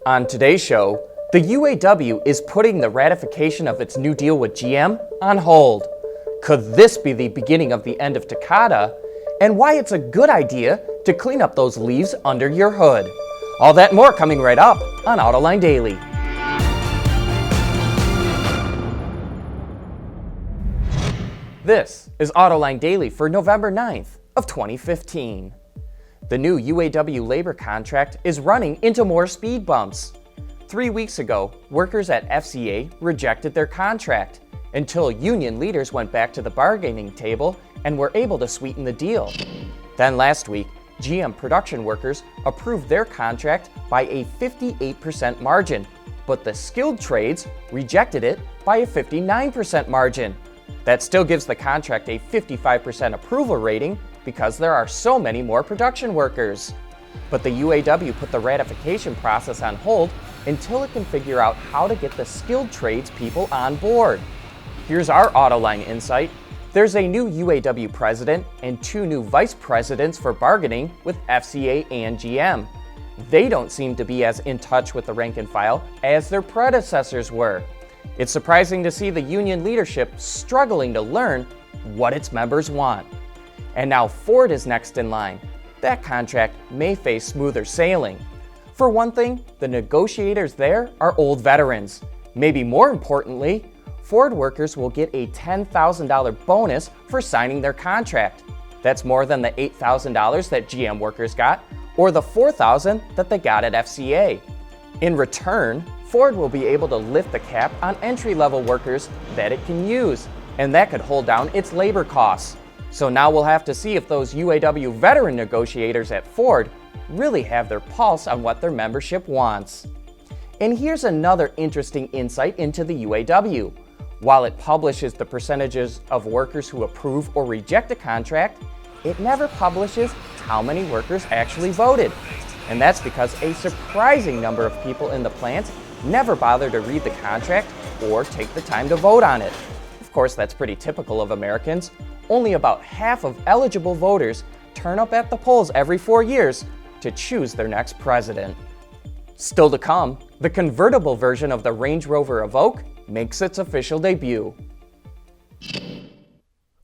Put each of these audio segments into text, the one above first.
On today's show, the UAW is putting the ratification of its new deal with GM on hold. Could this be the beginning of the end of Takata? And why it's a good idea to clean up those leaves under your hood. All that and more coming right up on Autoline Daily. This is Autoline Daily for November 9th of 2015. The new UAW labor contract is running into more speed bumps. 3 weeks ago, workers at FCA rejected their contract until union leaders went back to the bargaining table and were able to sweeten the deal. Then last week, GM production workers approved their contract by a 58% margin, but the skilled trades rejected it by a 59% margin. That still gives the contract a 55% approval rating because there are so many more production workers. But the UAW put the ratification process on hold until it can figure out how to get the skilled trades people on board. Here's our Autoline insight. There's a new UAW president and 2 new vice presidents for bargaining with FCA and GM. They don't seem to be as in touch with the rank and file as their predecessors were. It's surprising to see the union leadership struggling to learn what its members want. And now Ford is next in line. That contract may face smoother sailing. For one thing, the negotiators there are old veterans. Maybe more importantly, Ford workers will get a $10,000 bonus for signing their contract. That's more than the $8,000 that GM workers got, or the $4,000 that they got at FCA. In return, Ford will be able to lift the cap on entry-level workers that it can use, and that could hold down its labor costs. So now we'll have to see if those UAW veteran negotiators at Ford really have their pulse on what their membership wants. And here's another interesting insight into the UAW. While it publishes the percentages of workers who approve or reject a contract, it never publishes how many workers actually voted. And that's because a surprising number of people in the plant never bother to read the contract or take the time to vote on it. Of course, that's pretty typical of Americans. Only about half of eligible voters turn up at the polls every 4 years to choose their next president. Still to come, the convertible version of the Range Rover Evoque makes its official debut.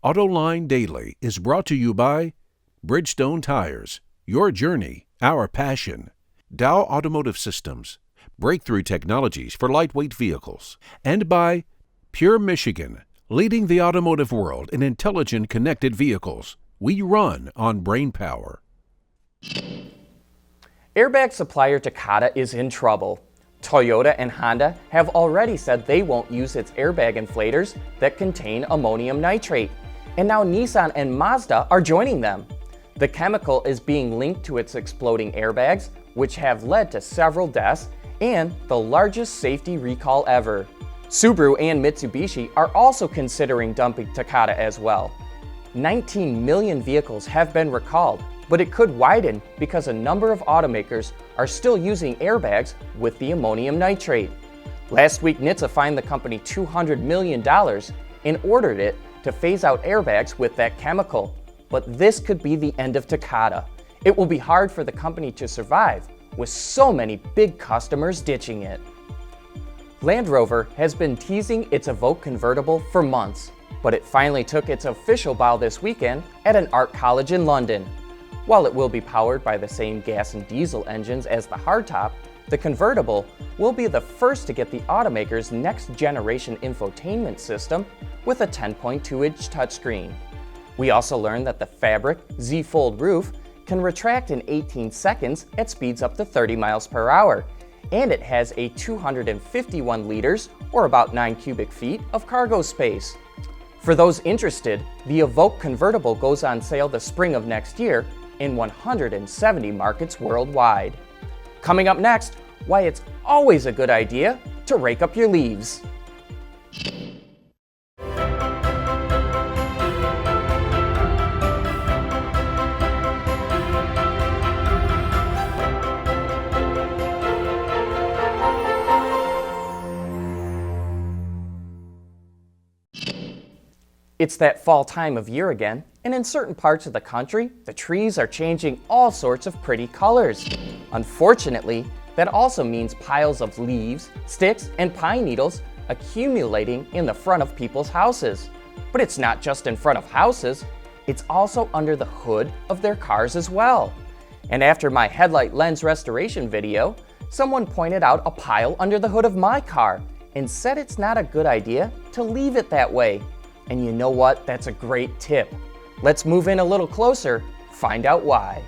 Autoline Daily is brought to you by Bridgestone Tires, your journey, our passion. Dow Automotive Systems, breakthrough technologies for lightweight vehicles. And by Pure Michigan, leading the automotive world in intelligent connected vehicles. We run on brain power. Airbag supplier Takata is in trouble. Toyota and Honda have already said they won't use its airbag inflators that contain ammonium nitrate. And now Nissan and Mazda are joining them. The chemical is being linked to its exploding airbags, which have led to several deaths and the largest safety recall ever. Subaru and Mitsubishi are also considering dumping Takata as well. 19 million vehicles have been recalled, but it could widen because a number of automakers are still using airbags with the ammonium nitrate. Last week, NHTSA fined the company $200 million and ordered it to phase out airbags with that chemical. But this could be the end of Takata. It will be hard for the company to survive with so many big customers ditching it. Land Rover has been teasing its Evoque Convertible for months, but it finally took its official bow this weekend at an art college in London. While it will be powered by the same gas and diesel engines as the hardtop, the convertible will be the first to get the automaker's next generation infotainment system with a 10.2-inch touchscreen. We also learned that the fabric Z-fold roof can retract in 18 seconds at speeds up to 30 miles per hour, and it has a 251 liters, or about 9 cubic feet, of cargo space. For those interested, the Evoque Convertible goes on sale the spring of next year in 170 markets worldwide. Coming up next, why it's always a good idea to rake up your leaves. It's that fall time of year again, and in certain parts of the country, the trees are changing all sorts of pretty colors. Unfortunately, That also means piles of leaves, sticks, and pine needles accumulating in the front of people's houses. But it's not just in front of houses, it's also under the hood of their cars as well. And after my headlight lens restoration video, someone pointed out a pile under the hood of my car and said it's not a good idea to leave it that way. And you know what? That's a great tip. Let's move in a little closer, find out why.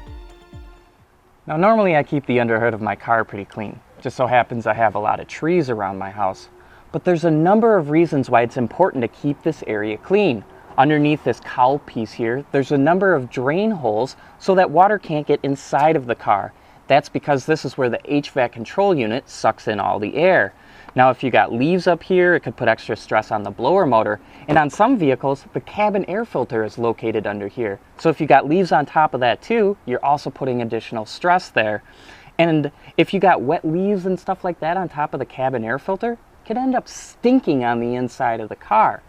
Now normally I keep the underhood of my car pretty clean. Just so happens I have a lot of trees around my house. But there's a number of reasons why it's important to keep this area clean. Underneath this cowl piece here, there's a number of drain holes so that water can't get inside of the car. That's because this is where the HVAC control unit sucks in all the air. Now if you got leaves up here, it could put extra stress on the blower motor. And on some vehicles, the cabin air filter is located under here. So if you got leaves on top of that too, you're also putting additional stress there. And if you got wet leaves and stuff like that on top of the cabin air filter, it could end up stinking on the inside of the car.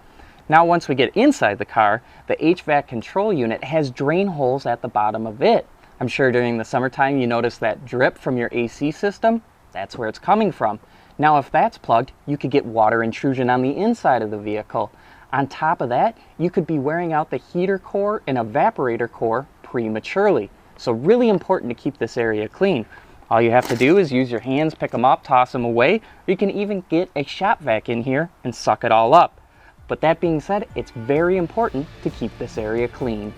Now once we get inside the car, the HVAC control unit has drain holes at the bottom of it. I'm sure during the summertime you notice that drip from your AC system. That's where it's coming from. Now if that's plugged, you could get water intrusion on the inside of the vehicle. On top of that, you could be wearing out the heater core and evaporator core prematurely. So really important to keep this area clean. All you have to do is use your hands, pick them up, toss them away, or you can even get a shop vac in here and suck it all up. But that being said, it's very important to keep this area clean.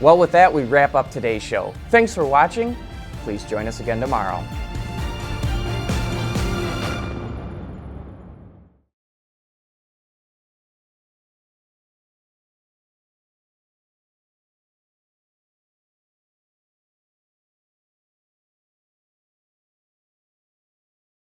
Well, with that, we wrap up today's show. Thanks for watching. Please join us again tomorrow.